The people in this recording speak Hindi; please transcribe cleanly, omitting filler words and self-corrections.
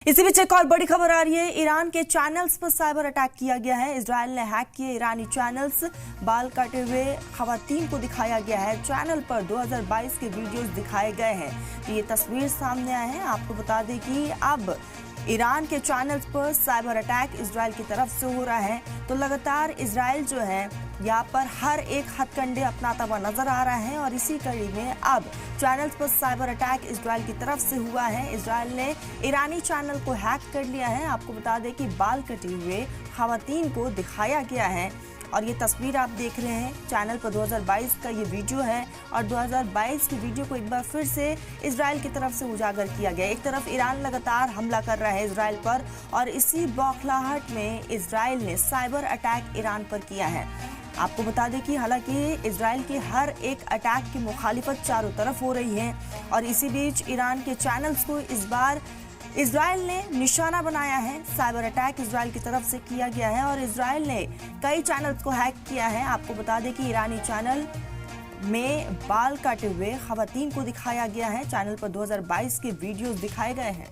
इसी बीच एक और बड़ी खबर आ रही है। ईरान के चैनल्स पर साइबर अटैक किया गया है। इजराइल ने हैक किए ईरानी चैनल्स। बाल काटे हुए खवातीन को दिखाया गया है। चैनल पर 2022 के वीडियोस दिखाए गए हैं। तो ये तस्वीर सामने आए हैं। आपको बता दें कि अब ईरान के चैनल्स पर साइबर अटैक इजराइल की तरफ से हो रहा है। तो लगातार इजराइल जो है यहाँ पर हर एक हथकंडे अपनाता हुआ नजर आ रहा है और इसी कड़ी में अब चैनल्स पर साइबर अटैक इजराइल की तरफ से हुआ है। इजराइल ने ईरानी चैनल को हैक कर लिया है। आपको बता दें कि बाल कटे हुए खवातीन को दिखाया गया है और ये तस्वीर आप देख रहे हैं। चैनल पर 2022 का ये वीडियो है और 2022 की वीडियो को एक बार फिर से इजराइल की तरफ से उजागर किया गया। एक तरफ ईरान लगातार हमला कर रहा है इजराइल पर और इसी बौखलाहट में इजराइल ने साइबर अटैक ईरान पर किया है। आपको बता दें कि हालांकि इजराइल के हर एक अटैक की मुखालिफत चारों तरफ हो रही है और इसी बीच ईरान के चैनल्स को इस बार इजराइल ने निशाना बनाया है। साइबर अटैक इजराइल की तरफ से किया गया है और इजराइल ने कई चैनल्स को हैक किया है। आपको बता दें कि ईरानी चैनल में बाल काटे हुए खवातीन को दिखाया गया है। चैनल पर 2022 के वीडियोस दिखाए गए हैं।